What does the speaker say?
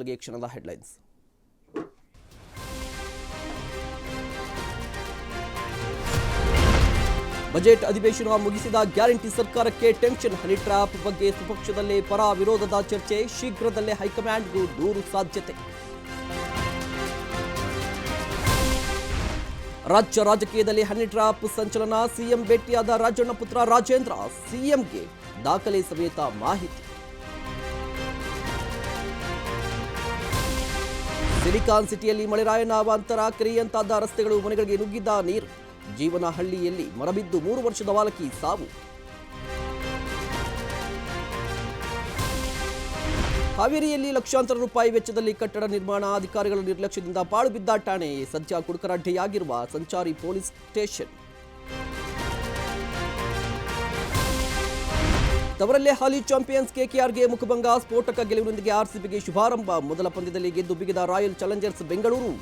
ಮೊದಲಿಗೆ ಕ್ಷಣದ headlines. Budget ಅಧಿವೇಶನ ಮುಗಿಸಿದ ಗ್ಯಾರಂಟಿ ಸರ್ಕಾರಕ್ಕೆ ಟೆನ್ಷನ್. ಹನಿ ಟ್ರ್ಯಾಪ್ ಬಗ್ಗೆ ಸ್ವಪಕ್ಷದಲ್ಲೇ ಪರ ವಿರೋಧದ ಚರ್ಚೆ. ಶೀಘ್ರದಲ್ಲೇ ಹೈಕಮಾಂಡ್ಗೂ ದೂರು ಸಾಧ್ಯತೆ. ರಾಜ್ಯ ರಾಜಕೀಯದಲ್ಲಿ ಹನಿ ಟ್ರ್ಯಾಪ್ ಸಂಚಲನ. ಸಿಎಂ ಭೇಟಿಯಾದ ರಾಜಣ್ಣ ಪುತ್ರ ರಾಜೇಂದ್ರ. ಸಿಎಂಗೆ ದಾಖಲೆ ಸಮೇತ ಮಾಹಿತಿ. ಸಿಲಿಕಾನ್ ಸಿಟಿಯಲ್ಲಿ ಮಳೆರಾಯನ ಅವಾಂತರ. ಕೆರೆಯಂತಾದ ರಸ್ತೆಗಳು, ಮನೆಗಳಿಗೆ ನುಗ್ಗಿದ್ದ ನೀರು. ಜೀವನ ಹಳ್ಳಿಯಲ್ಲಿ ಮರಬಿದ್ದು 3 ವರ್ಷದ ಬಾಲಕಿ ಸಾವು. ಹಾವೇರಿಯಲ್ಲಿ ಲಕ್ಷಾಂತರ ರೂಪಾಯಿ ವೆಚ್ಚದಲ್ಲಿ ಕಟ್ಟಡ ನಿರ್ಮಾಣ. ಅಧಿಕಾರಿಗಳ ನಿರ್ಲಕ್ಷ್ಯದಿಂದ ಪಾಳು ಬಿದ್ದ ಠಾಣೆ. ಸದ್ಯ ಕುಡುಕರಡ್ಡಿಯಾಗಿರುವ ಸಂಚಾರಿ ಪೊಲೀಸ್ ಸ್ಟೇಷನ್. ತವರಲ್ಲೇ ಹಾಲಿ ಚಾಂಪಿಯನ್ಸ್ ಕೆಕೆಆರ್ಗೆ ಮುಖಭಂಗ. ಸ್ಫೋಟಕ ಗೆಲುವಿನೊಂದಿಗೆ ಆರ್ಸಿಬಿಗೆ ಶುಭಾರಂಭ. ಮೊದಲ ಪಂದ್ಯದಲ್ಲಿ ಗೆದ್ದು ಬಿಗಿದ ರಾಯಲ್ ಚಾಲೆಂಜರ್ಸ್ ಬೆಂಗಳೂರು.